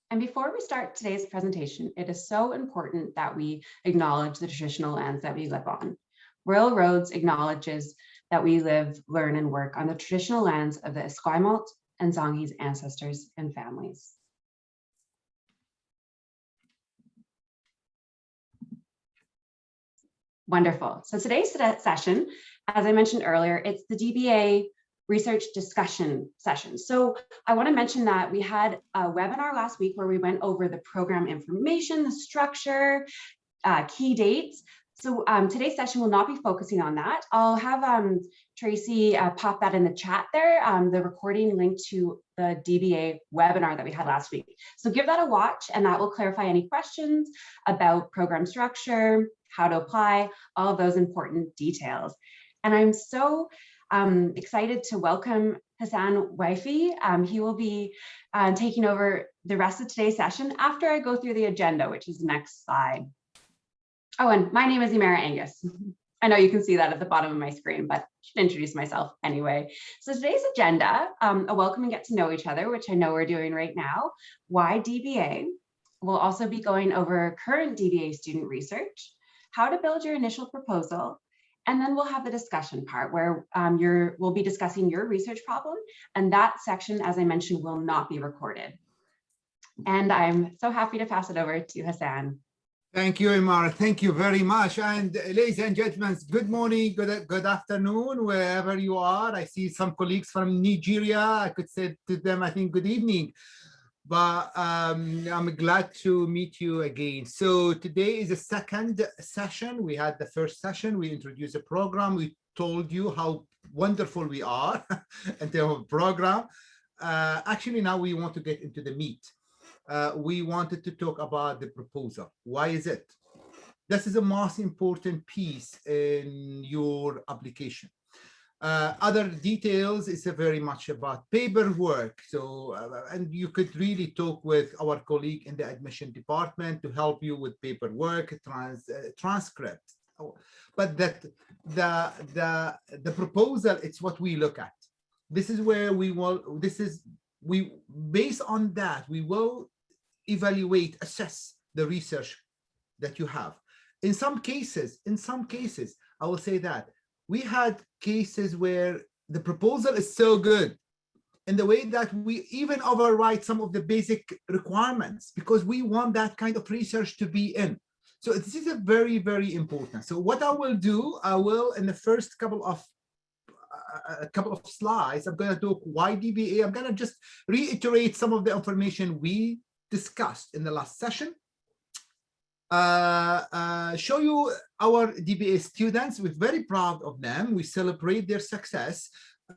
And before we start today's presentation, it is so important that we acknowledge the traditional lands that we live on. Royal Roads acknowledges that we live, learn, and work on the traditional lands of the Esquimalt and Zonghees ancestors and families. Wonderful. So today's session, as I mentioned earlier, it's the DBA research discussion session. So I want to mention that we had a webinar last week where we went over the program information, the structure, key dates. So today's session will not be focusing on that. I'll have Tracy pop that in the chat there, the recording link to the DBA webinar that we had last week. So give that a watch and that will clarify any questions about program structure, how to apply, all of those important details. And I'm so excited to welcome Hassan Wafai. He will be taking over the rest of today's session after I go through the agenda, which is the next slide. Oh, and my name is Imara Angus. I know you can see that at the bottom of my screen, but I should introduce myself anyway. So today's agenda, a welcome and get to know each other, which I know we're doing right now. Why DBA? We'll also be going over current DBA student research, how to build your initial proposal, and then we'll have the discussion part where we'll be discussing your research problem. And that section, as I mentioned, will not be recorded. And I'm so happy to pass it over to Hassan. Thank you, Imara. Thank you very much. And ladies and gentlemen, good morning, good afternoon, wherever you are. I see some colleagues from Nigeria. I could say to them, I think, good evening. But I'm glad to meet you again. So today is the second session. We had the first session. We introduced the program. We told you how wonderful we are in terms of program. Actually, now we want to get into the meat. We wanted to talk about the proposal. Why is it? This is the most important piece in your application. Other details is very much about paperwork. So, and you could really talk with our colleague in the admission department to help you with paperwork, transcript. But that the proposal, it's what we look at. This is where we will. Based on that, we will evaluate, assess the research that you have. In some cases, I will say that we had cases where the proposal is so good in the way that we even override some of the basic requirements because we want that kind of research to be in. So this is a very, very important. So what I will do, I will in the first couple of slides, I'm going to talk why DBA. I'm going to just reiterate some of the information we discussed in the last session. Show you our DBA students. We're very proud of them. We celebrate their success.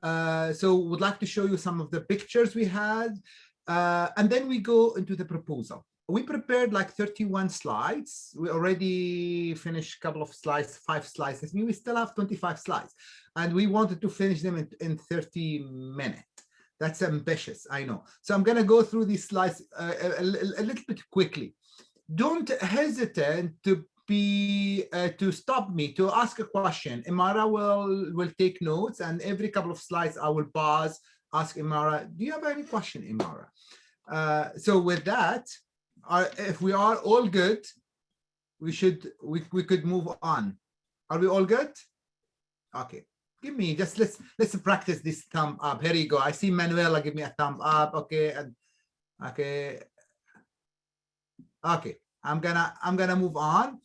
So would like to show you some of the pictures we had. And then we go into the proposal. We prepared like 31 slides. We already finished a couple of slides, 5 slides. That means we still have 25 slides. And we wanted to finish them in 30 minutes. That's ambitious, I know. So I'm going to go through these slides a little bit quickly. Don't hesitate to stop me, to ask a question. Imara will take notes, and every couple of slides I will pause, ask Imara, do you have any question, Imara? So with that, if we are all good, we could move on. Are we all good? Okay. Give me just let's practice this thumb up. Here you go. I see Manuela give me a thumb up. Okay, and okay. I'm gonna move on.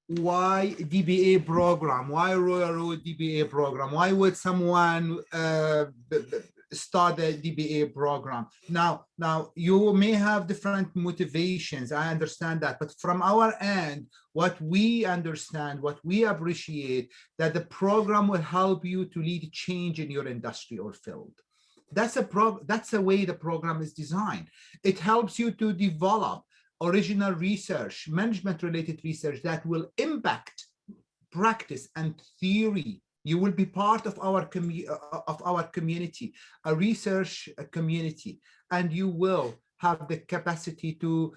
Why DBA program? Why Royal Road DBA program? Why would someone start the DBA program? Now you may have different motivations. I understand that, but from our end, what we understand, what we appreciate, that the program will help you to lead change in your industry or field. That's the way the program is designed. It helps you to develop original research, management-related research that will impact practice and theory. You will be part of our community, a research community, and you will have the capacity to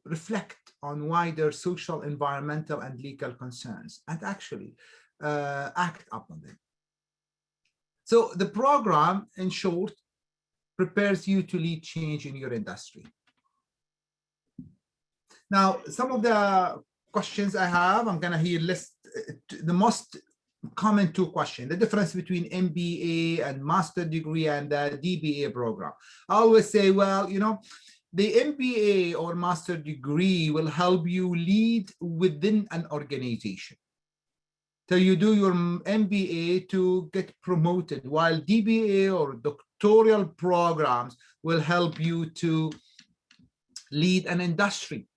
reflect on wider social, environmental, and legal concerns, and actually act upon them. So the program, in short, prepares you to lead change in your industry. Now, some of the questions I have, I'm gonna here list the most common two questions: the difference between MBA and master degree and the DBA program. I always say, well, you know, the MBA or master degree will help you lead within an organization. So you do your MBA to get promoted, while DBA or doctoral programs will help you to lead an industry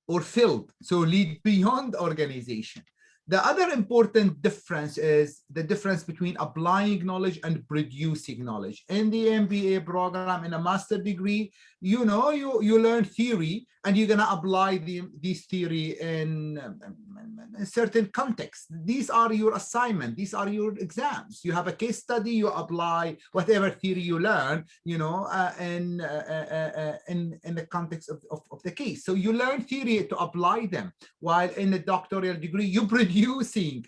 or field, so lead beyond organization. The other important difference is the difference between applying knowledge and producing knowledge. In the MBA program, in a master degree, you know, you learn theory and you're gonna apply this theory in a certain context. These are your assignment, these are your exams. You have a case study, you apply whatever theory you learn, you know, in the context of the case. So you learn theory to apply them, while in the doctoral degree, you're producing,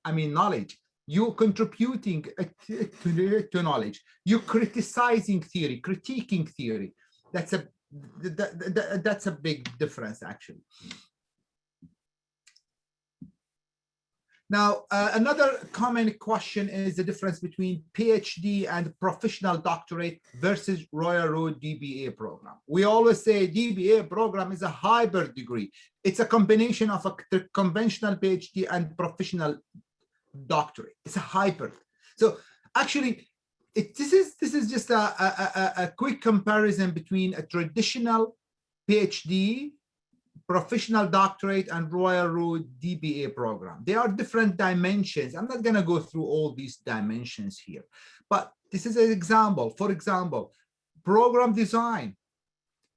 I mean, knowledge. You're contributing to knowledge. You're criticizing theory, critiquing theory. That's a big difference, actually. Now, another common question is the difference between PhD and professional doctorate versus Royal Road DBA program. We always say DBA program is a hybrid degree. It's a combination of a conventional PhD and professional doctorate. It's a hybrid. So actually, this is just a quick comparison between a traditional PhD, professional doctorate, and Royal Road DBA program. They are different dimensions. I'm not going to go through all these dimensions here, but this is an example. For example, program design.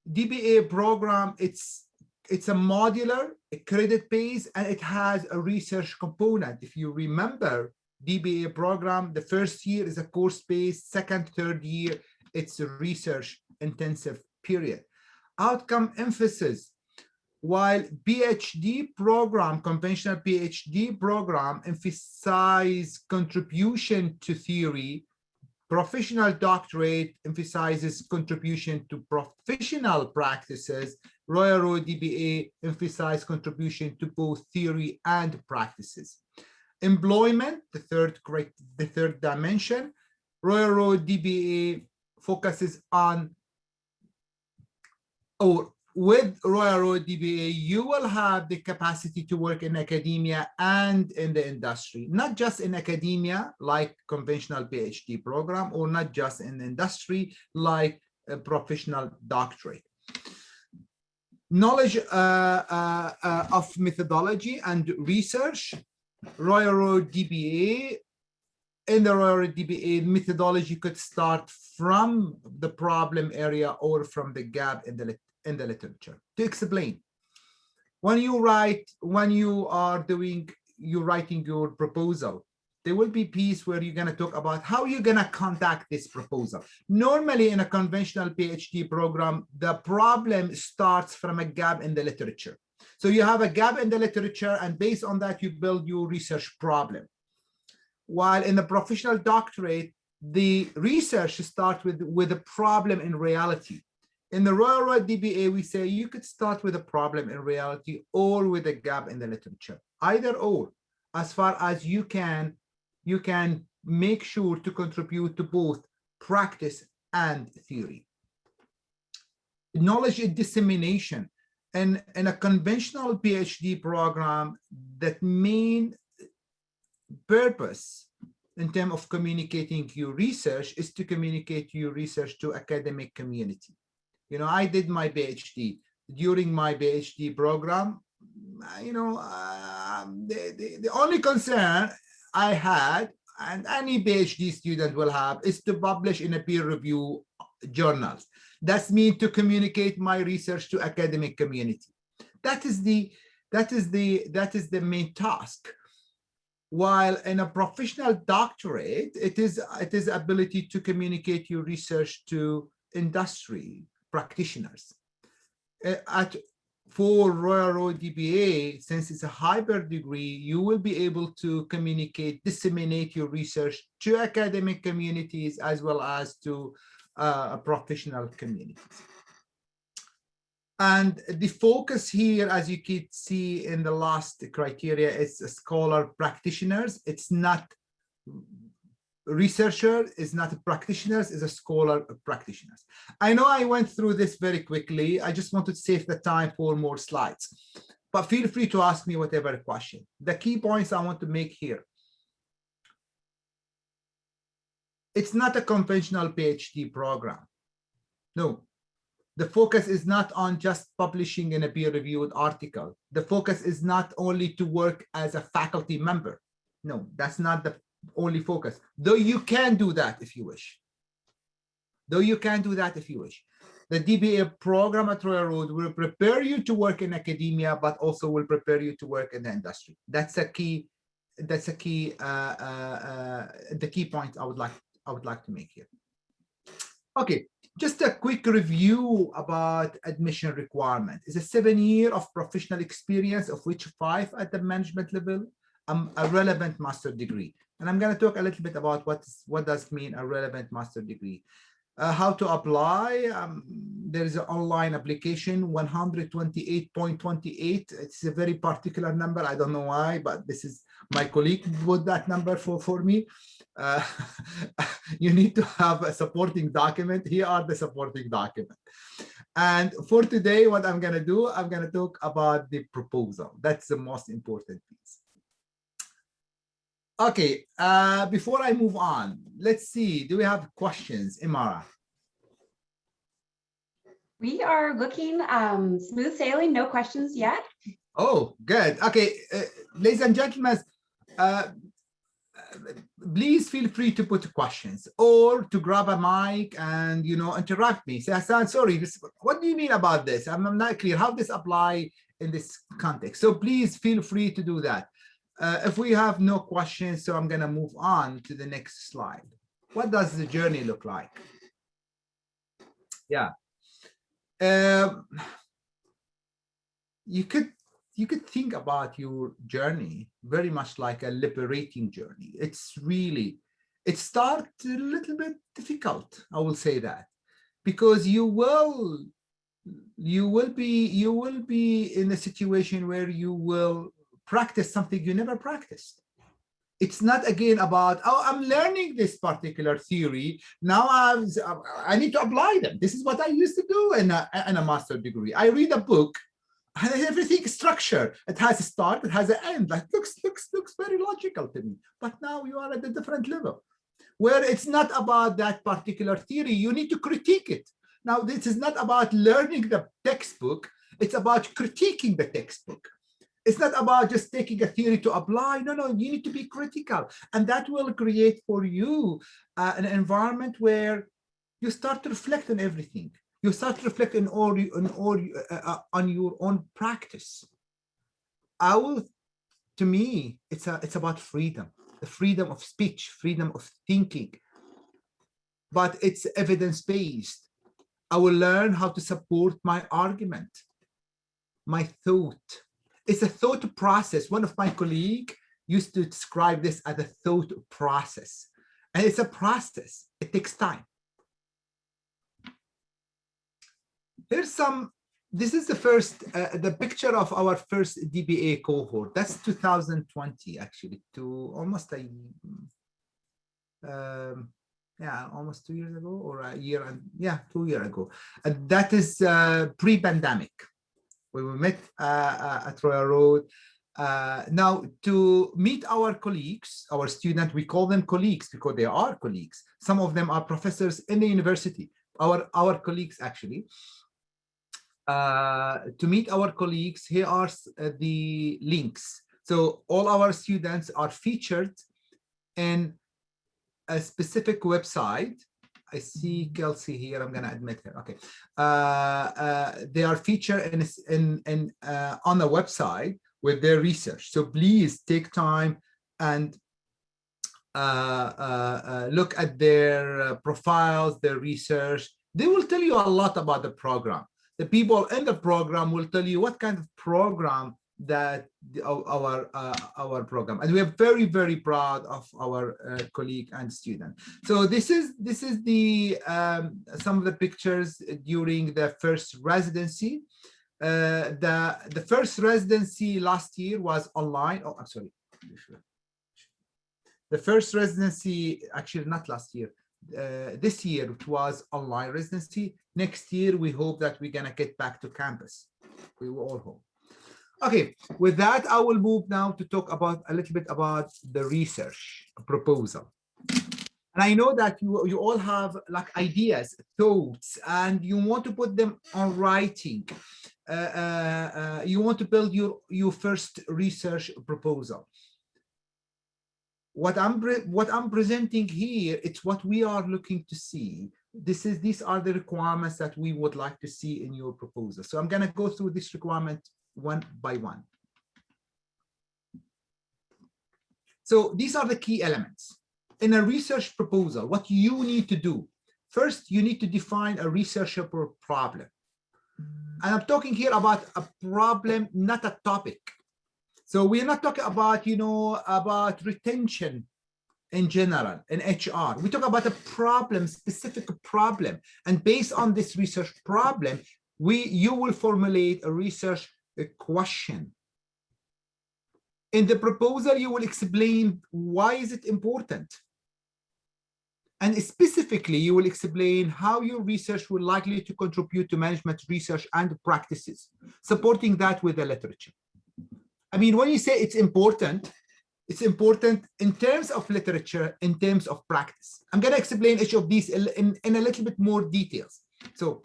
DBA program, it's a modular, a credit-based, and it has a research component. If you remember, DBA program, the first year is a course-based, second, third year, it's a research-intensive period. Outcome emphasis. While PhD program, conventional PhD program, emphasize contribution to theory, professional doctorate emphasizes contribution to professional practices. Royal Road DBA emphasize contribution to both theory and practices. Employment, the third dimension. Royal Road DBA focuses on, or with Royal Road DBA, you will have the capacity to work in academia and in the industry, not just in academia like conventional PhD program, or not just in industry like a professional doctorate. Knowledge of methodology and research. Royal Road DBA, in the Royal Road DBA, methodology could start from the problem area or from the gap in the literature. To explain, when you're writing your proposal, there will be piece where you're going to talk about how you're going to conduct this proposal. Normally in a conventional PhD program, the problem starts from a gap in the literature. So you have a gap in the literature, and based on that, you build your research problem. While in the professional doctorate, the research starts with a problem in reality. In the Royal Road DBA, we say you could start with a problem in reality or with a gap in the literature, either or, as far as you can make sure to contribute to both practice and theory. Knowledge dissemination. And in a conventional PhD program, that main purpose in terms of communicating your research is to communicate your research to academic community. You know, I did my PhD. During my PhD program, you know, the only concern I had, and any PhD student will have, is to publish in a peer review journals. That's me to communicate my research to academic community. That is the main task. While in a professional doctorate, it is ability to communicate your research to industry practitioners. for Royal Road DBA, since it's a hybrid degree, you will be able to communicate, disseminate your research to academic communities as well as to professional communities. And the focus here, as you can see in the last criteria, is scholar practitioners. It's not researcher, is not a practitioners, is a scholar practitioners. I know I went through this very quickly. I just wanted to save the time for more slides, but feel free to ask me whatever question. The key points I want to make here. It's not a conventional PhD program. No, the focus is not on just publishing in a peer-reviewed article. The focus is not only to work as a faculty member. No, that's not the only focus, though you can do that if you wish. The DBA program at Royal Road will prepare you to work in academia, but also will prepare you to work in the industry. That's a key. The key point I would like to make here. Okay, just a quick review about admission requirement. It's a 7 years of professional experience, of which 5 at the management level, a relevant master degree. And I'm going to talk a little bit about what does mean a relevant master degree. How to apply. There is an online application, 128.28. It's a very particular number. I don't know why, but this is my colleague put that number for me. You need to have a supporting document. Here are the supporting document. And for today, what I'm going to do, I'm going to talk about the proposal. That's the most important piece. Okay, before I move on, let's see, do we have questions, Imara? We are looking smooth sailing, no questions yet. Oh, good. Okay, ladies and gentlemen, please feel free to put questions or to grab a mic and, interrupt me. Say, Hassan, sorry, what do you mean about this? I'm not clear how this apply in this context. So please feel free to do that. If we have no questions, so I'm going to move on to the next slide. What does the journey look like? Yeah. You could think about your journey very much like a liberating journey. It starts a little bit difficult, I will say that, because you will be in a situation where you will practice something you never practiced. It's not again about, oh, I'm learning this particular theory. Now I need to apply them. This is what I used to do in a master degree. I read a book and everything is structured. It has a start, it has an end. Like looks very logical to me. But now you are at a different level where it's not about that particular theory. You need to critique it. Now, this is not about learning the textbook. It's about critiquing the textbook. It's not about just taking a theory to apply. No, you need to be critical. And that will create for you an environment where you start to reflect on everything. You start to reflect on your own practice. To me, it's about freedom, the freedom of speech, freedom of thinking, but it's evidence-based. I will learn how to support my argument, my thought. It's a thought process. One of my colleagues used to describe this as a thought process. And it's a process. It takes time. This is the picture of our first DBA cohort. That's 2020, actually, almost 2 years ago, or a year, 2 years ago. And that is pre-pandemic. We met at Royal Road. Now, to meet our colleagues, our students, we call them colleagues because they are colleagues. Some of them are professors in the university, our colleagues, actually. To meet our colleagues, here are the links. So all our students are featured in a specific website. I see Kelsey here. I'm going to admit her. Okay. They are featured on the website with their research. So please take time and look at their profiles, their research. They will tell you a lot about the program. The people in the program will tell you what kind of program that our program, and we are very, very proud of our colleague and student. So this is the some of the pictures during the first residency. The first residency last year was online. Oh, I'm sorry. The first residency, actually not last year, this year it was online residency. Next year, we hope that we're gonna get back to campus. We will all hope. Okay, with that, I will move now to talk about a little bit about the research proposal. And I know that you all have like ideas, thoughts, and you want to put them on writing. You want to build your first research proposal. What I'm presenting here, it's what we are looking to see. These are the requirements that we would like to see in your proposal. So I'm going to go through this requirement one by one. So these are the key elements. In a research proposal, what you need to do. First, you need to define a researchable problem. And I'm talking here about a problem, not a topic. So we're not talking about, about retention in general, in HR. We talk about a problem, specific problem. And based on this research problem, you will formulate a research question. In the proposal, you will explain why is it important. And specifically, you will explain how your research will likely to contribute to management research and practices, supporting that with the literature. I mean, when you say it's important in terms of literature, in terms of practice. I'm going to explain each of these in a little bit more details. So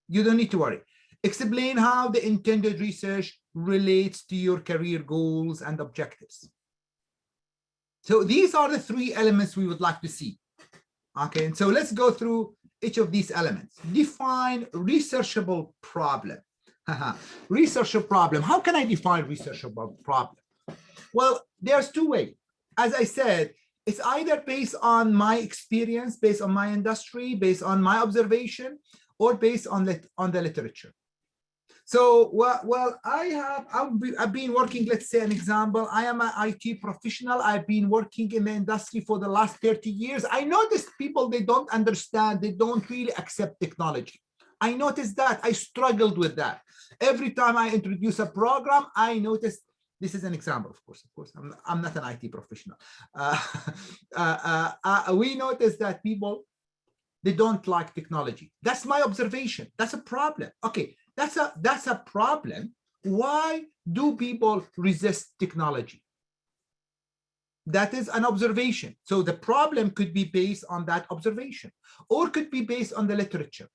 you don't need to worry. Explain how the intended research relates to your career goals and objectives. So these are the three elements we would like to see. Okay, and so let's go through each of these elements. Define researchable problem. Researchable problem. How can I define researchable problem? Well, there's two ways. As I said, it's either based on my experience, based on my industry, based on my observation, or based on the literature. So, well, I've been working, let's say an example, I am an IT professional. I've been working in the industry for the last 30 years. I noticed people, they don't understand, they don't really accept technology. I noticed that, I struggled with that. Every time I introduce a program, I noticed, this is an example, of course, I'm not an IT professional. We noticed that people, they don't like technology. That's my observation, that's a problem. Okay. That's a problem. Why do people resist technology? That is an observation. So the problem could be based on that observation, or could be based on the literature.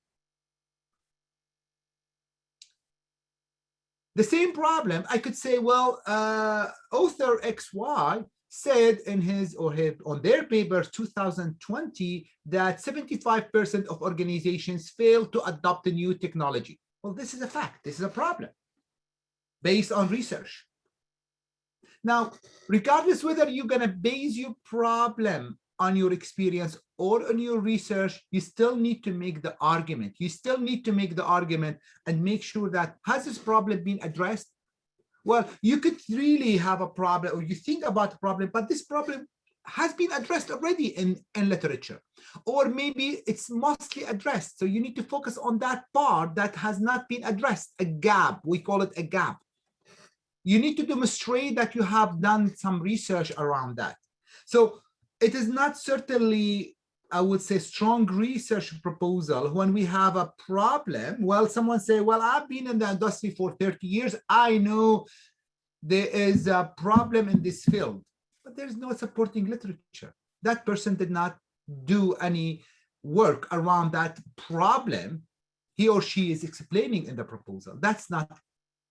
The same problem, I could say, well, author XY said in on their paper 2020 that 75% of organizations fail to adopt a new technology. Well, this is a fact. This is a problem based on research. Now, regardless whether you're going to base your problem on your experience or on your research, you still need to make the argument. You still need to make the argument and make sure that, has this problem been addressed? Well, you could really have a problem, or you think about a problem, but this problem has been addressed already in literature, or maybe it's mostly addressed. So you need to focus on that part that has not been addressed, a gap. We call it a gap. You need to demonstrate that you have done some research around that. So it is not certainly, I would say, strong research proposal when we have a problem. Well, someone say, well, I've been in the industry for 30 years. I know there is a problem in this field, but there's no supporting literature. That person did not do any work around that problem he or she is explaining in the proposal. That's not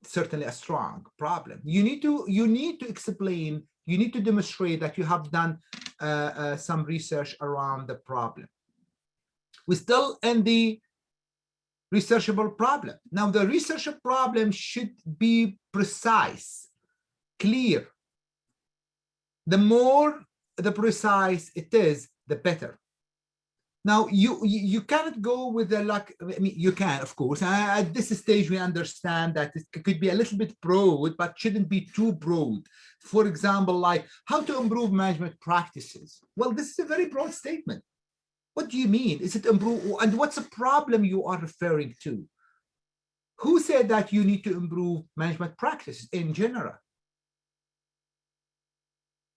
certainly a strong problem. You need to explain, you need to demonstrate that you have done some research around the problem. We're still in the researchable problem. Now, the researchable problem should be precise, clear. The more the precise it is, the better. Now, you cannot go with the like, I mean, you can, of course. At this stage, we understand that it could be a little bit broad, but shouldn't be too broad. For example, like how to improve management practices. Well, this is a very broad statement. What do you mean? Is it improve? And what's the problem you are referring to? Who said that you need to improve management practices in general?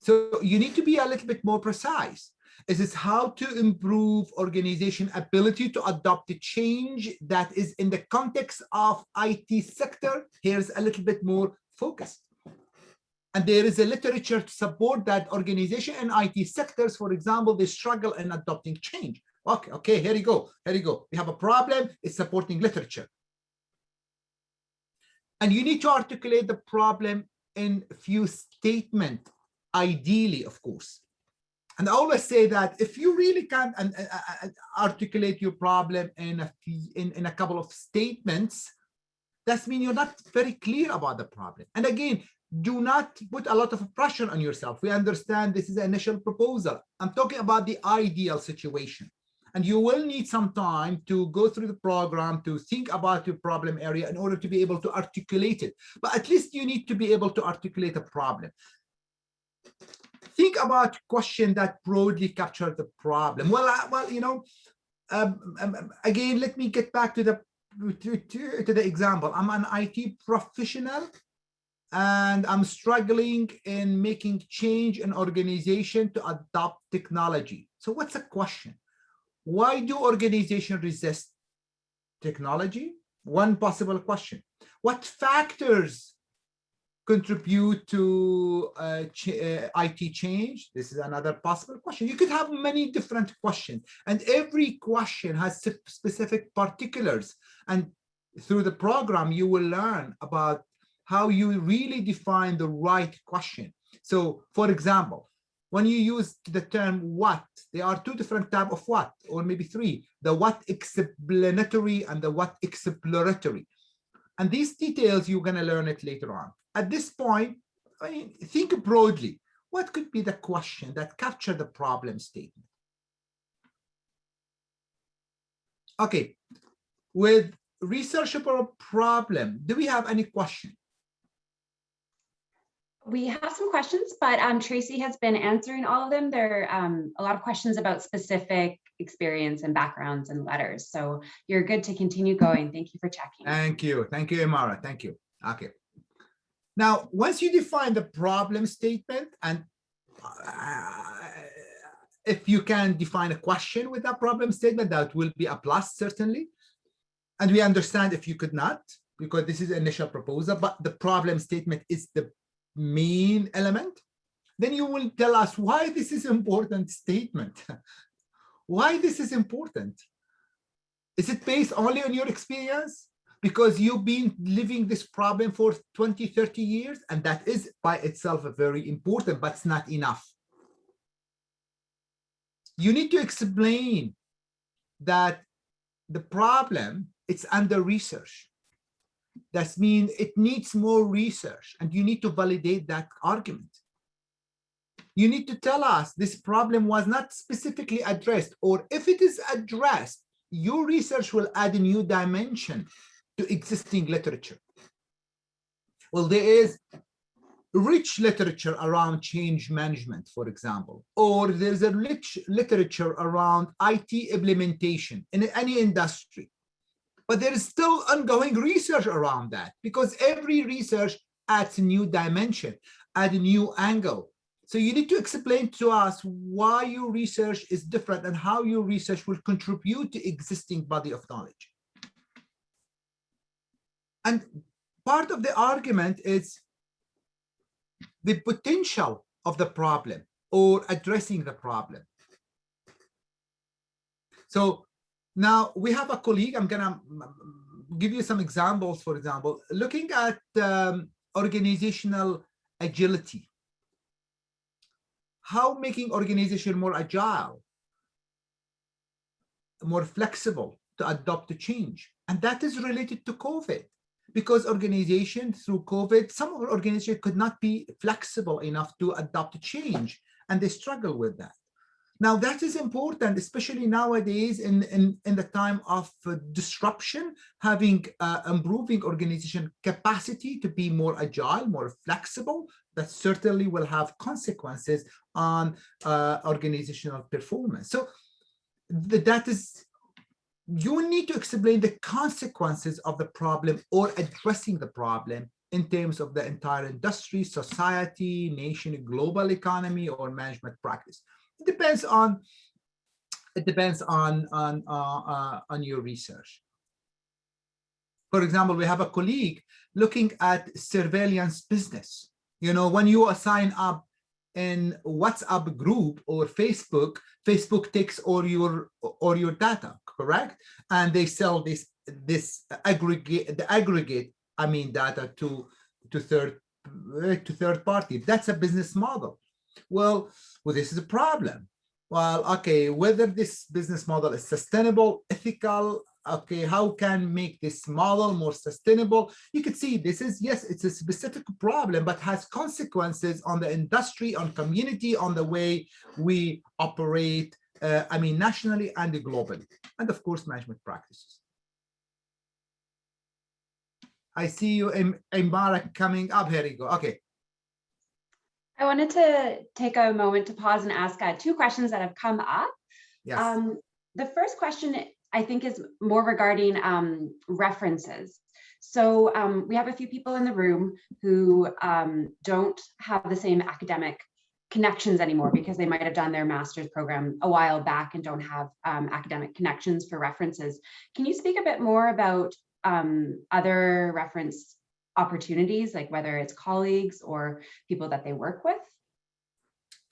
So you need to be a little bit more precise. Is this how to improve organization ability to adopt the change that is in the context of IT sector? Here's a little bit more focused. And there is a literature to support that organization and IT sectors, for example, they struggle in adopting change. Okay, here you go. We have a problem, it's supporting literature. And you need to articulate the problem in a few statements, ideally, of course. And I always say that if you really can't articulate your problem in a couple of statements, that means you're not very clear about the problem. And again, do not put a lot of pressure on yourself. We understand this is an initial proposal. I'm talking about the ideal situation. And you will need some time to go through the program to think about your problem area in order to be able to articulate it. But at least you need to be able to articulate a problem. Think about questions that broadly capture the problem. Well, you know, again, let me get back to the example. I'm an IT professional and I'm struggling in making change in organization to adopt technology. So what's the question? Why do organizations resist technology? One possible question. What factors contribute to IT change? This is another possible question. You could have many different questions, and every question has specific particulars. And through the program, you will learn about how you really define the right question. So, for example, when you use the term what, there are two different types of what, or maybe three, the what explanatory and the what exploratory. And these details, you're going to learn it later on. At this point, I mean, think broadly. What could be the question that capture the problem statement? Okay, with researchable problem, do we have any question? We have some questions, but Tracy has been answering all of them. There are a lot of questions about specific experience and backgrounds and letters. So you're good to continue going. Thank you for checking. Thank you, Imara. Thank you. Okay. Now, once you define the problem statement, and if you can define a question with that problem statement, that will be a plus, certainly. And we understand if you could not, because this is the initial proposal, but the problem statement is the main element, then you will tell us why this is important statement. Why this is important? Is it based only on your experience? Because you've been living this problem for 20, 30 years, and that is by itself very important, but it's not enough. You need to explain that the problem, it's under research. That means it needs more research, and you need to validate that argument. You need to tell us this problem was not specifically addressed, or if it is addressed, your research will add a new dimension to existing literature. Well, there is rich literature around change management, for example, or there's a rich literature around IT implementation in any industry. But there is still ongoing research around that, because every research adds a new dimension, adds a new angle. So you need to explain to us why your research is different and how your research will contribute to existing body of knowledge. And part of the argument is the potential of the problem or addressing the problem. So now we have a colleague, I'm gonna give you some examples, for example, looking at organizational agility. How making organization more agile, more flexible to adopt the change. And that is related to COVID, because organization through COVID, some of our organizations could not be flexible enough to adopt the change, and they struggle with that. Now that is important, especially nowadays in the time of disruption, having improving organization capacity to be more agile, more flexible, that certainly will have consequences on organizational performance. So that is, you need to explain the consequences of the problem or addressing the problem in terms of the entire industry, society, nation, global economy, or management practice. It depends on your research. For example, we have a colleague looking at surveillance business. You know, when you sign up in WhatsApp group or Facebook, Facebook takes all your data, correct? And they sell this aggregate data to third party. That's a business model. Well, this is a problem. Well, okay, whether this business model is sustainable, ethical, okay, how can make this model more sustainable? You could see this is, yes, it's a specific problem, but has consequences on the industry, on community, on the way we operate, nationally and globally, and of course, management practices. I see you, Imara, coming up. Here you go. Okay. I wanted to take a moment to pause and ask two questions that have come up. Yes. The first question, I think, is more regarding references. So we have a few people in the room who don't have the same academic connections anymore because they might have done their master's program a while back and don't have academic connections for references. Can you speak a bit more about other reference opportunities, like whether it's colleagues or people that they work with?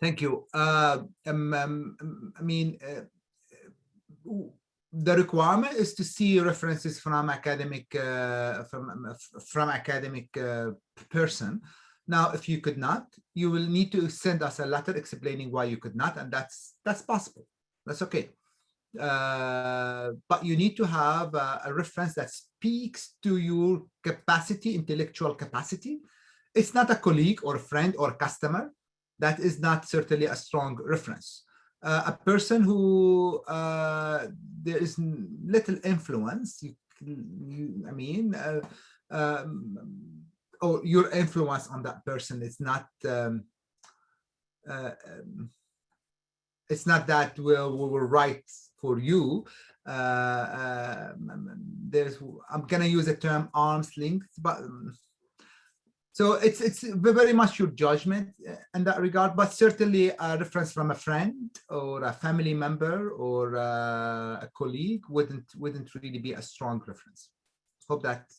Thank you. The requirement is to see references from academic person. Now, if you could not, you will need to send us a letter explaining why you could not, and that's possible. That's okay. But you need to have a reference that speaks to your capacity, intellectual capacity. It's not a colleague or a friend or a customer. That is not certainly a strong reference. A person who there is little influence, or your influence on that person is not it's not that we will write for you. I'm gonna use the term arm's length, but so it's very much your judgment in that regard, but certainly a reference from a friend or a family member or a colleague wouldn't really be a strong reference. Hope that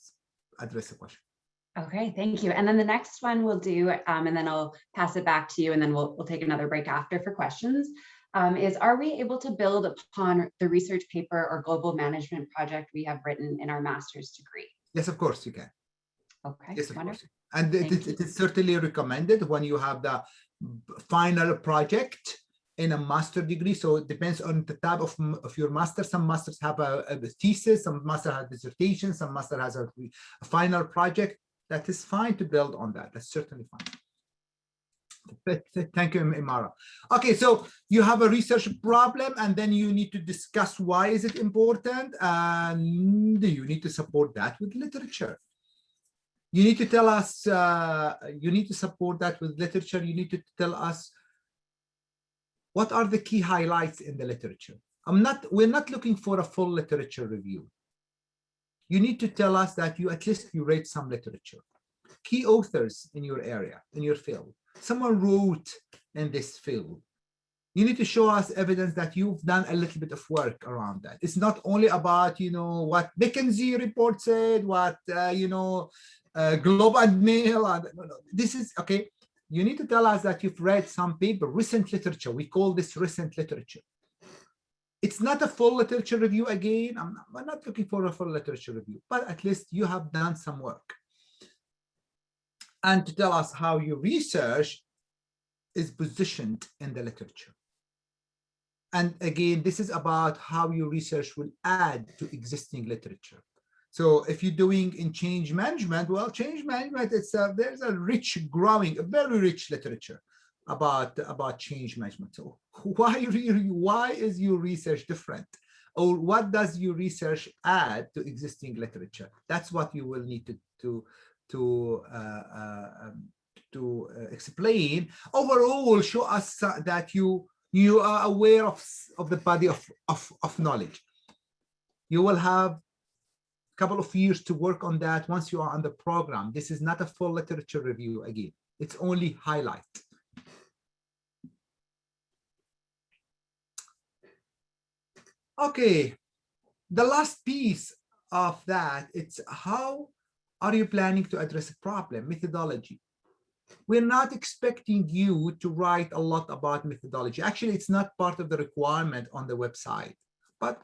addressed the question. Okay, thank you. And then the next one we'll do, and then I'll pass it back to you, and then we'll take another break after for questions, is, are we able to build upon the research paper or global management project we have written in our master's degree? Yes, of course you can. Okay, yes, of wonderful. course. And it is certainly recommended when you have the final project in a master degree. So it depends on the type of your master. Some masters have a thesis, some master have dissertation, some master has a final project. That is fine to build on that. That's certainly fine. Thank you, Imara. Okay, so you have a research problem, and then you need to discuss why is it important, and you need to support that with literature. You need to tell us, you need to support that with literature. You need to tell us what are the key highlights in the literature. We're not looking for a full literature review. You need to tell us that you at least you read some literature. Key authors in your area, in your field. Someone wrote in this field. You need to show us evidence that you've done a little bit of work around that. It's not only about, what McKinsey report said, what, Globe and Mail. No. This is, okay, you need to tell us that you've read some paper, recent literature. We call this recent literature. It's not a full literature review again. I'm not looking for a full literature review, but at least you have done some work. And to tell us how your research is positioned in the literature. And again, this is about how your research will add to existing literature. So if you're doing in change management, well, change management, there's a rich, growing, a very rich literature about change management. So why is your research different? Or what does your research add to existing literature? That's what you will need to explain. Overall, show us that you are aware of the body of knowledge. You will have a couple of years to work on that once you are on the program. This is not a full literature review again. It's only highlight. Okay, the last piece of that, it's how are you planning to address a problem? Methodology. We're not expecting you to write a lot about methodology. Actually, it's not part of the requirement on the website, but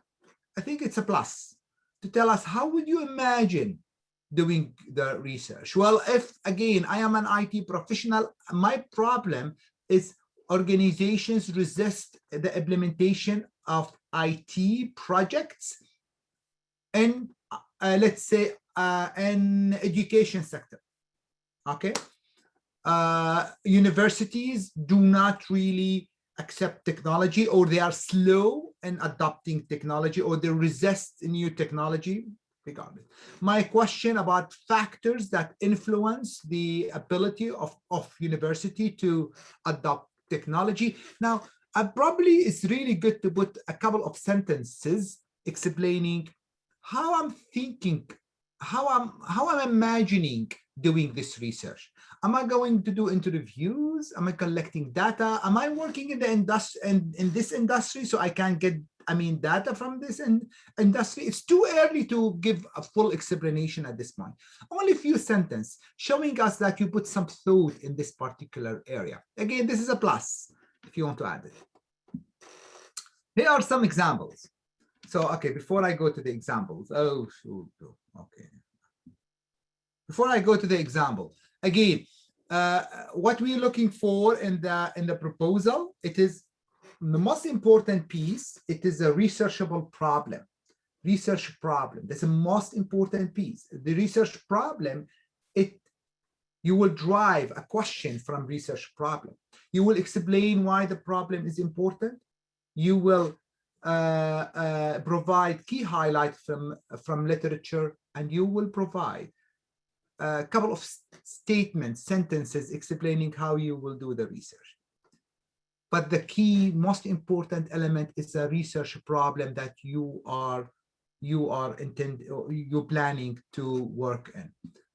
I think it's a plus to tell us how would you imagine doing the research. Well, if again, I am an IT professional, my problem is organizations resist the implementation of IT projects in, let's say, in education sector, okay? Universities do not really accept technology, or they are slow in adopting technology, or they resist new technology. Regardless. My question about factors that influence the ability of university to adopt technology. Now, probably it's really good to put a couple of sentences explaining how I'm thinking, how I'm imagining doing this research. Am I going to do interviews? Am I collecting data? Am I working in the industry and in this industry so I can get, data from this industry? It's too early to give a full explanation at this point. Only a few sentences showing us that you put some thought in this particular area. Again, this is a plus if you want to add it. Here are some examples. So, okay, before I go to the examples, okay. Before I go to the example, again, what we're looking for in the proposal, it is the most important piece. It is a researchable problem. Research problem. That's the most important piece. The research problem, you will drive a question from research problem. You will explain why the problem is important. You will provide key highlights from literature, and you will provide a couple of statements, sentences explaining how you will do the research. But the key, most important element is a research problem that you're planning to work in.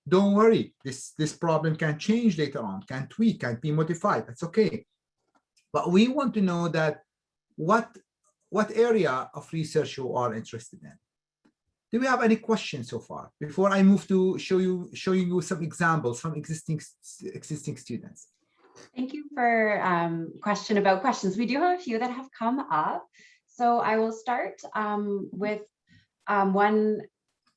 Don't worry, this problem can change later on, can tweak, can be modified. That's okay. But we want to know that what area of research you are interested in. Do we have any questions so far before I move to showing you some examples from existing students? Thank you for question about questions. We do have a few that have come up. So I will start with one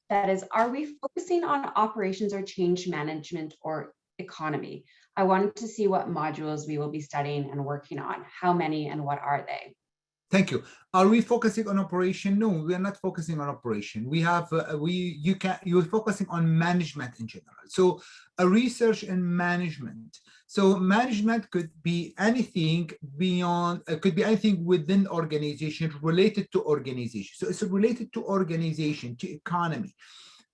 that is, are we focusing on operations or change management or economy? I wanted to see what modules we will be studying and working on. How many and what are they? Thank you. Are we focusing on operation? No, we are not focusing on operation. We have you're focusing on management in general. So a research and management. So management could be anything beyond, could be anything within organization related to organization. So it's related to organization, to economy.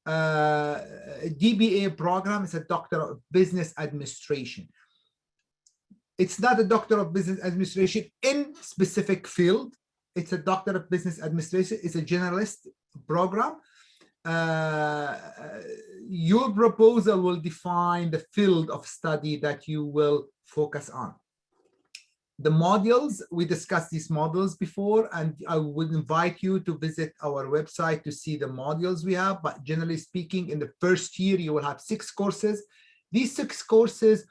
DBA program is a Doctor of Business Administration. It's not a Doctor of Business Administration in specific field. It's a Doctor of Business Administration. It's a generalist program. Your proposal will define the field of study that you will focus on. The modules, we discussed these modules before, and I would invite you to visit our website to see the modules we have. But generally speaking, in the first year, you will have 6 courses. These 6 courses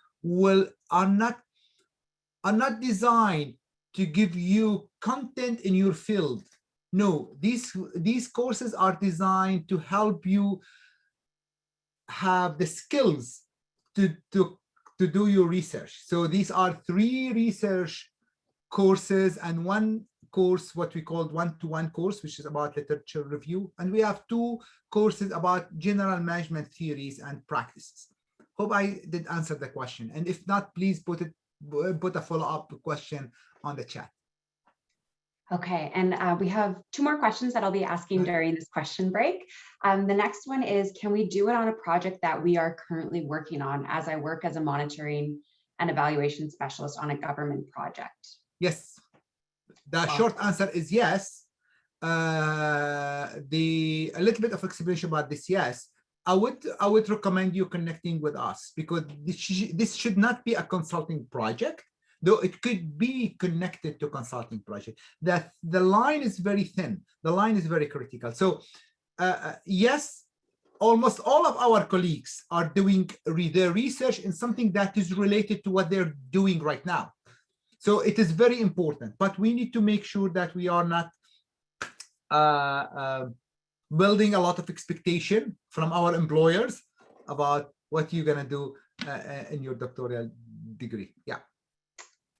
are not designed to give you content in your field. No, these courses are designed to help you have the skills to do your research. So these are 3 research courses and 1 course, what we call one-to-one course, which is about literature review. And we have 2 courses about general management theories and practices. Hope I did answer the question. And if not, please put a follow-up question on the chat. Okay, and we have two more questions that I'll be asking during this question break. The next one is, can we do it on a project that we are currently working on, as I work as a monitoring and evaluation specialist on a government project? Yes. The short answer is yes. A little bit of explanation about this. Yes, I would recommend you connecting with us, because this should not be a consulting project, though it could be connected to consulting project. That the line is very thin. The line is very critical. So yes, almost all of our colleagues are doing their research in something that is related to what they're doing right now. So it is very important, but we need to make sure that we are not building a lot of expectation from our employers about what you're going to do in your doctoral degree. Yeah.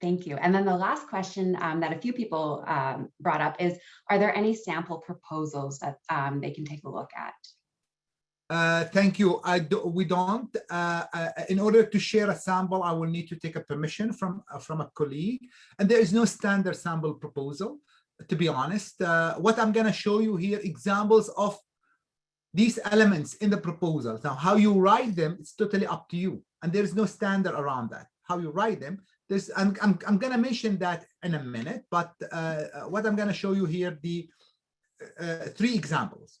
Thank you. And then the last question that a few people brought up is, are there any sample proposals that they can take a look at? Thank you. We don't. In order to share a sample, I will need to take a permission from a colleague, and there is no standard sample proposal, to be honest. What I'm going to show you here, examples of these elements in the proposal. Now, how you write them, it's totally up to you, and there is no standard around that. How you write them, I'm going to mention that in a minute, but what I'm going to show you here, the 3 examples.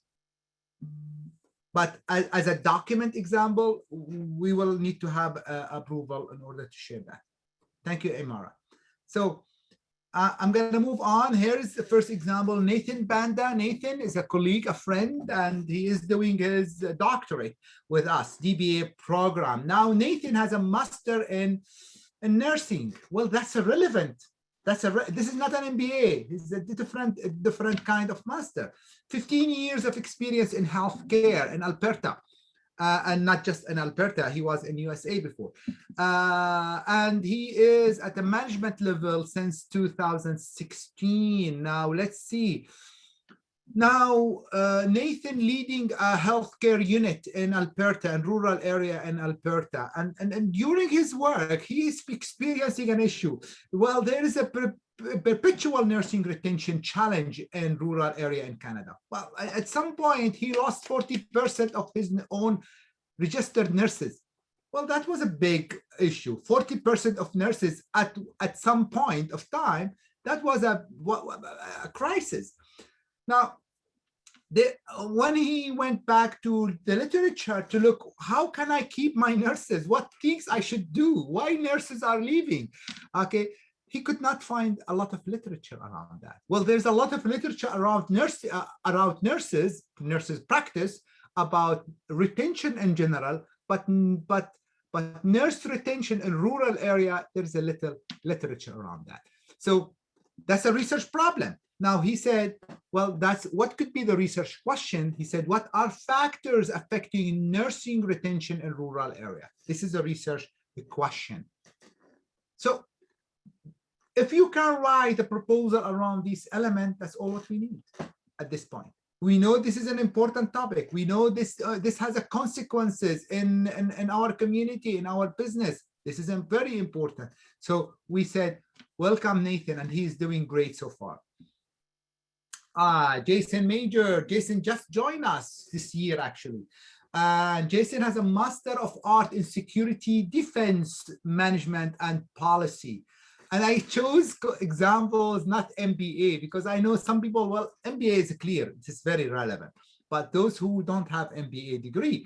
But as a document example, we will need to have approval in order to share that. Thank you, Imara. So I'm going to move on. Here is the first example. Nathan Banda. Nathan is a colleague, a friend, and he is doing his doctorate with us, DBA program. Now, Nathan has a master in nursing. Well, that's irrelevant. This is not an MBA. It's a different kind of master. 15 years of experience in healthcare in Alberta, and not just in Alberta. He was in USA before, and he is at the management level since 2016. Now let's see. Now, Nathan leading a healthcare unit in Alberta, and rural area in Alberta. And during his work, he is experiencing an issue. Well, there is a perpetual nursing retention challenge in rural area in Canada. Well, at some point, he lost 40% of his own registered nurses. Well, that was a big issue. 40% of nurses at some point of time, that was a crisis. Now, when he went back to the literature to look, how can I keep my nurses? What things I should do? Why nurses are leaving? Okay, he could not find a lot of literature around that. Well, there's a lot of literature around nurses practice, about retention in general, but nurse retention in rural area, there's a little literature around that. So that's a research problem. Now, he said, well, that's what could be the research question. He said, what are factors affecting nursing retention in rural area? This is a research question. So if you can write a proposal around this element, that's all what we need at this point. We know this is an important topic. We know this has a consequences in our community, in our business. This is very important. So we said, welcome, Nathan, and he's doing great so far. Jason Major. Jason just joined us this year, actually. Jason has a Master of Art in Security, Defense Management, and Policy. And I chose examples, not MBA, because I know some people, well, MBA is clear, it is very relevant. But those who don't have MBA degree,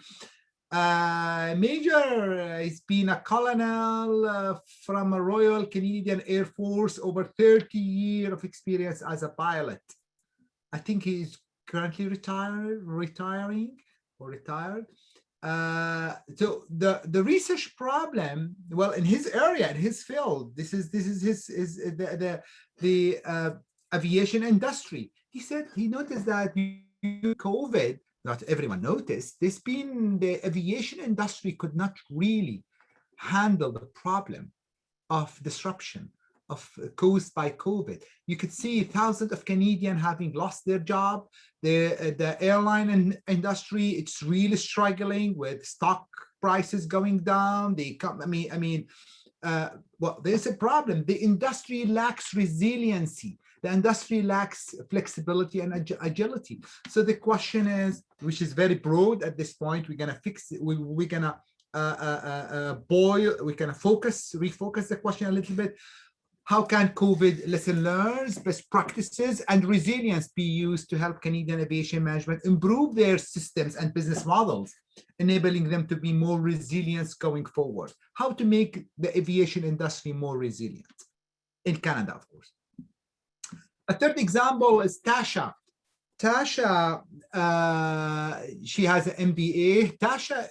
Major has been a colonel from a Royal Canadian Air Force, over 30 years of experience as a pilot. I think he's currently retired. So the research problem, well, in his area, in his field, this is the aviation industry. He said he noticed that during COVID, not everyone noticed, the aviation industry could not really handle the problem of disruption caused by COVID. You could see thousands of Canadians having lost their job. The airline industry, it's really struggling with stock prices going down. well, there's a problem. The industry lacks resiliency. The industry lacks flexibility and agility. So the question is, which is very broad at this point, we're gonna fix it. We're gonna refocus the question a little bit. How can COVID lesson learns, best practices, and resilience be used to help Canadian aviation management improve their systems and business models, enabling them to be more resilient going forward? How to make the aviation industry more resilient in Canada, of course. A third example is Tasha. Tasha, she has an MBA. Tasha,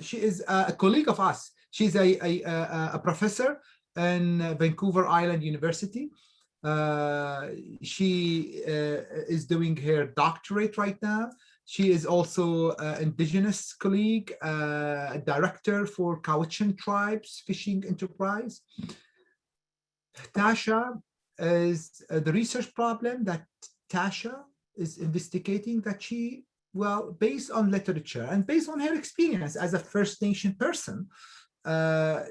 she is a colleague of us. She's a professor in Vancouver Island University. She is doing her doctorate right now. She is also an Indigenous colleague, director for Cowichan Tribes Fishing Enterprise. Tasha is the research problem that Tasha is investigating, that she, well, based on literature and based on her experience as a First Nation person,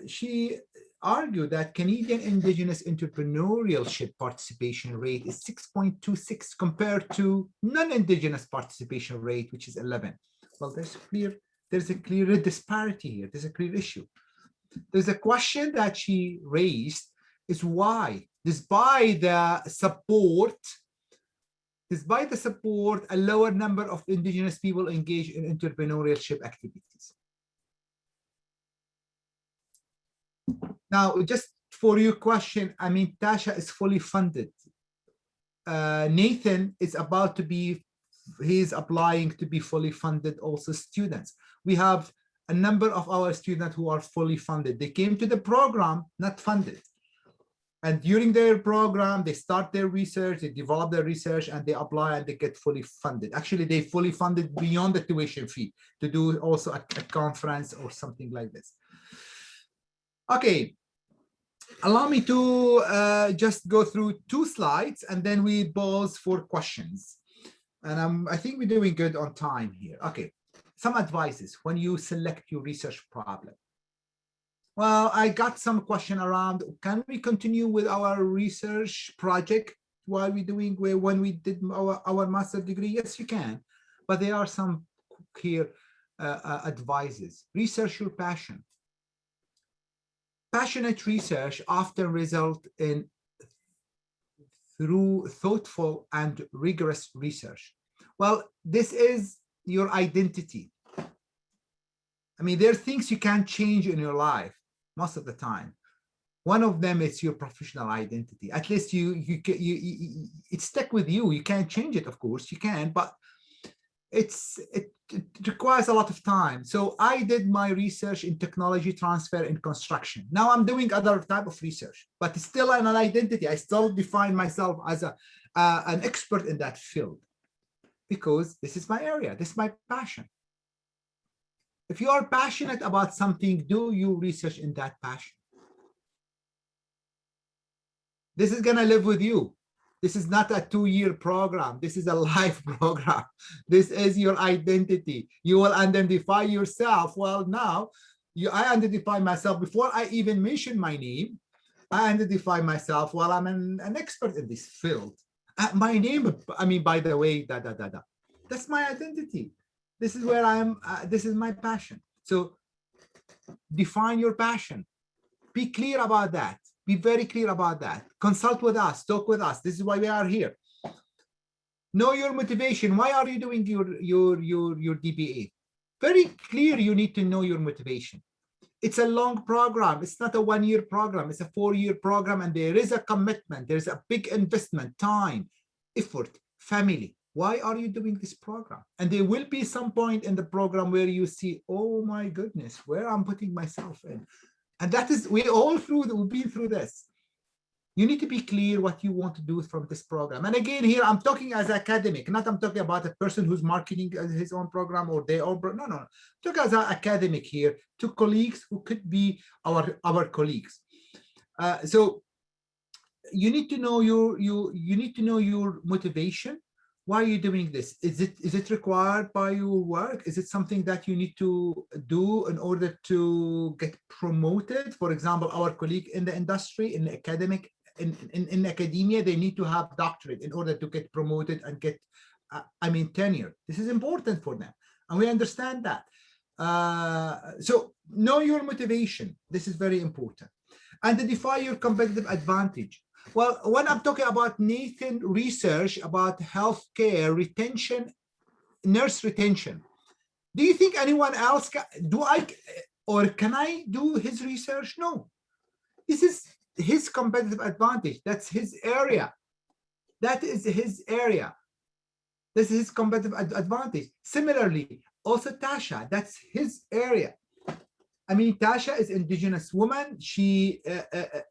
she argued that Canadian Indigenous entrepreneurship participation rate is 6.26 compared to non-Indigenous participation rate, which is 11. Well, there's a clear disparity here. There's a clear issue. There's a question that she raised is why, despite the support, a lower number of Indigenous people engage in entrepreneurship activities. Now, just for your question, I mean, Tasha is fully funded. Nathan is about to be, he's applying to be fully funded also students. We have a number of our students who are fully funded. They came to the program, not funded. And during their program, they start their research, they develop their research, and they apply and they get fully funded. Actually, they fully funded beyond the tuition fee to do also a conference or something like this. Okay, allow me to just go through 2 slides and then we pause for questions. And I think we're doing good on time here. Okay, some advices when you select your research problem. Well, I got some question around, can we continue with our research project while we're doing, when we did our master's degree? Yes, you can, but there are some here advices. Research your passion. Passionate research often result in through thoughtful and rigorous research. Well, this is your identity. I mean, there are things you can't change in your life most of the time. One of them is your professional identity. At least it's stuck with you. You can't change it, of course, you can, but it requires a lot of time. So I did my research in technology transfer in construction. Now I'm doing other type of research, but it's still an identity. I still define myself as an expert in that field because this is my area. This is my passion. If you are passionate about something, do you research in that passion? This is going to live with you. This is not a 2-year program. This is a life program. This is your identity. You will identify yourself. Well, now I identify myself before I even mention my name. I identify myself, well, I'm an expert in this field. My name, I mean, by the way, That's my identity. This is where I am. This is my passion. So define your passion. Be clear about that. Be very clear about that. Consult with us. Talk with us. This is why we are here. Know your motivation. Why are you doing your DBA? Very clear. You need to know your motivation. It's a long program. It's not a 1-year program. It's a 4-year program, and there is a commitment. There's a big investment, time, effort, family. Why are you doing this program? And there will be some point in the program where you see, oh my goodness, where I'm putting myself in. And that is, we've been through this. You need to be clear what you want to do from this program. And again, here I'm talking as academic, not I'm talking about a person who's marketing his own program or their own, no. I'm talking as an academic here to colleagues who could be our colleagues. So you need to know your motivation. Why are you doing this? Is it required by your work? Is it something that you need to do in order to get promoted? For example, our colleague in the industry, in the academic, in academia, they need to have doctorate in order to get promoted and get, tenure. This is important for them, and we understand that. So know your motivation. This is very important. Identify your competitive advantage. Well, when I'm talking about Nathan research about healthcare retention, nurse retention, do you think anyone else can I do his research? No. This is his competitive advantage. That's his area. That is his area. This is his competitive advantage. Similarly, also Tasha, that's his area. Tasha is indigenous woman. She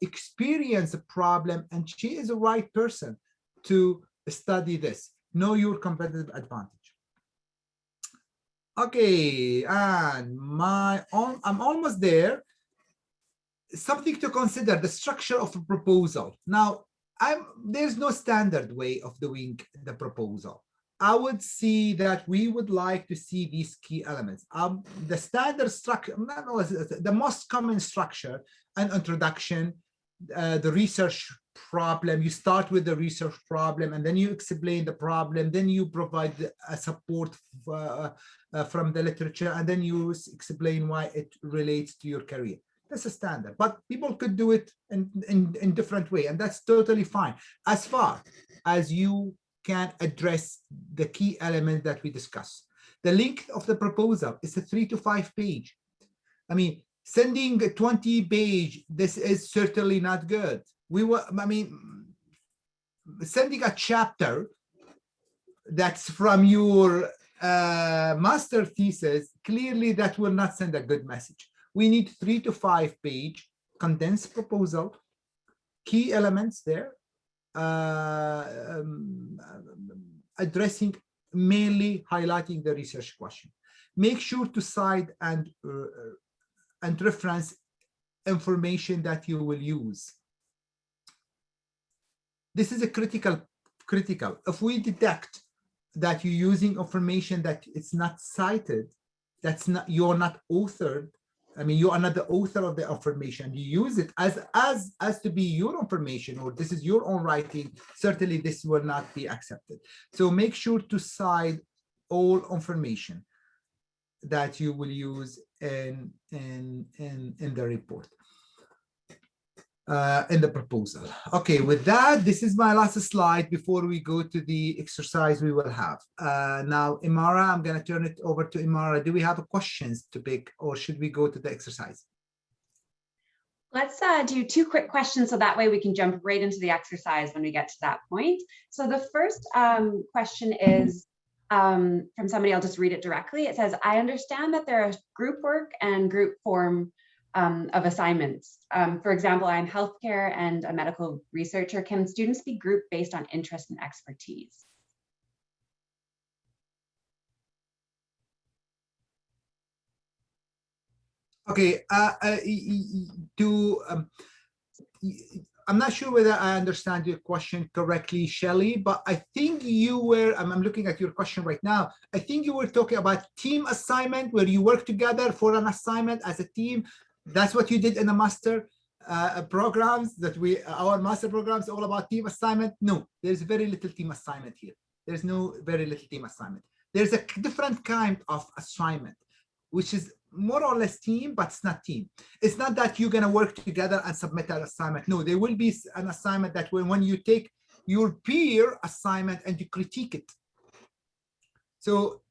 experienced a problem, and she is the right person to study this. Know your competitive advantage. Okay, and I'm almost there. Something to consider: the structure of a proposal. Now, there's no standard way of doing the proposal. I would see that we would like to see these key elements. The standard structure, the most common structure: an introduction, the research problem. You start with the research problem, and then you explain the problem. Then you provide a support from the literature, and then you explain why it relates to your career. That's a standard, but people could do it in different way, and that's totally fine, as far as you can address the key element that we discussed. The length of the proposal is a 3 to 5 page. Sending a 20 page, this is certainly not good. Sending a chapter that's from your master thesis, clearly that will not send a good message. We need 3 to 5 page condensed proposal, key elements there, addressing, mainly highlighting the research question. Make sure to cite and reference information that you will use. This is a critical. If we detect that you're using information that it's not cited, you're not authored. You are not the author of the information. You use it as to be your information, or this is your own writing. Certainly, this will not be accepted. So make sure to cite all information that you will use in the report, in the proposal. Okay, with that, this is my last slide before we go to the exercise we will have. Now, Imara, I'm going to turn it over to Imara. Do we have questions to pick, or should we go to the exercise? Let's do 2 quick questions, so that way we can jump right into the exercise when we get to that point. So the first question is from somebody. I'll just read it directly. It says, I understand that there are group work and group form of assignments. For example, I'm healthcare and a medical researcher. Can students be grouped based on interest and expertise? Okay, I'm not sure whether I understand your question correctly, Shelley, but I think you were, I'm looking at your question right now. I think you were talking about team assignment, where you work together for an assignment as a team. That's what you did in the master programs, our master programs all about team assignment. No, there's very little team assignment here. There's no very little team assignment. There's a different kind of assignment, which is more or less team, but it's not team. It's not that you're going to work together and submit an assignment. No, there will be an assignment that when you take your peer assignment and you critique it. So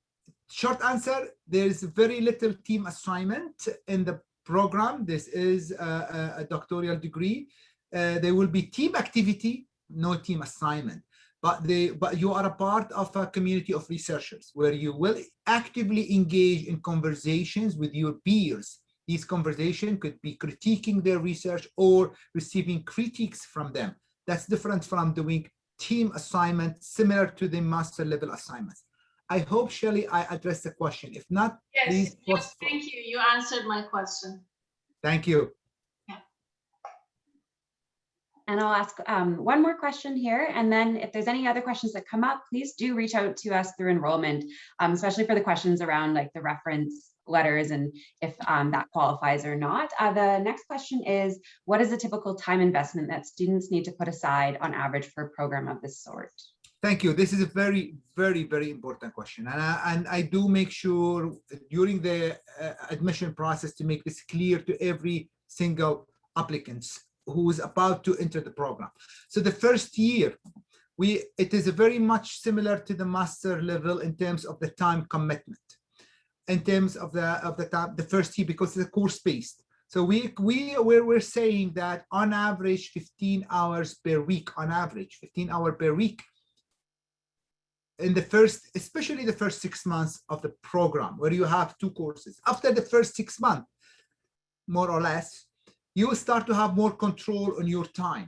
short answer, there's very little team assignment in the program. This is a doctoral degree. There will be team activity, no team assignment. But you are a part of a community of researchers where you will actively engage in conversations with your peers. These conversations could be critiquing their research or receiving critiques from them. That's different from doing team assignments similar to the master level assignments. I hope, Shelley, I addressed the question. If not, yes, please. yes, thank you. You answered my question. Thank you. Yeah. And I'll ask one more question here. And then if there's any other questions that come up, please do reach out to us through enrollment, especially for the questions around like the reference letters and if that qualifies or not. The next question is, what is the typical time investment that students need to put aside on average for a program of this sort? Thank you. This is a very, very, very important question. And I do make sure during the admission process to make this clear to every single applicant who is about to enter the program. So the first year, it is very much similar to the master level in terms of the time commitment, in terms of the time, the first year, because it's course-based. So we're saying that on average, 15 hours per week, on average, 15 hours per week, in the first, especially the first 6 months of the program, where you have 2 courses. After the first 6 months, more or less, you will start to have more control on your time,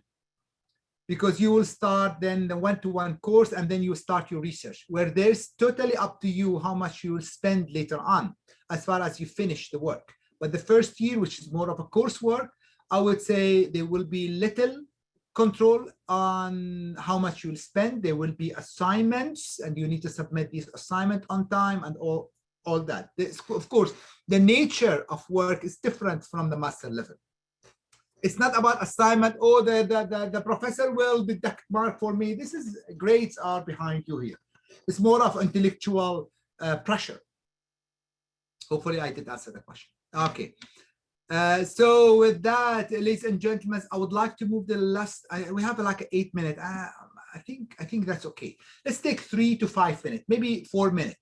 because you will start then the one-to-one course, and then you start your research, where there's totally up to you how much you will spend later on, as far as you finish the work. But the first year, which is more of a coursework, I would say there will be little control on how much you'll spend. There will be assignments, and you need to submit these assignments on time and all that. Of course, the nature of work is different from the master level. It's not about assignment, oh, the professor will deduct mark for me. This is, grades are behind you here. It's more of intellectual pressure. Hopefully I did answer the question. Okay. So with that, ladies and gentlemen, I would like to move the last, we have like 8 minutes. I think that's okay. Let's take 3 to 5 minutes, maybe 4 minutes.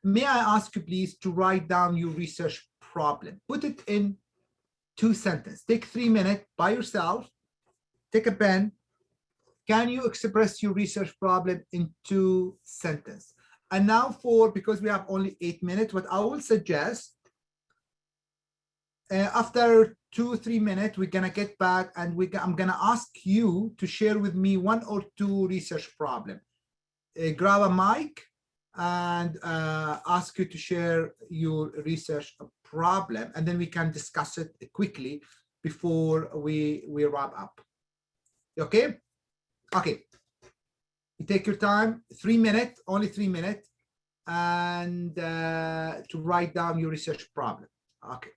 May I ask you please to write down your research problem, put it in 2 sentences. Take 3 minutes by yourself, take a pen. Can you express your research problem in 2 sentences? And now because we have only 8 minutes, what I will suggest, after 2 or 3 minutes, we're gonna get back and I'm gonna ask you to share with me 1 or 2 research problem. Grab a mic and ask you to share your research problem, and then we can discuss it quickly before we wrap up. Okay? Okay. You take your time, 3 minutes, only 3 minutes, and to write down your research problem. Okay.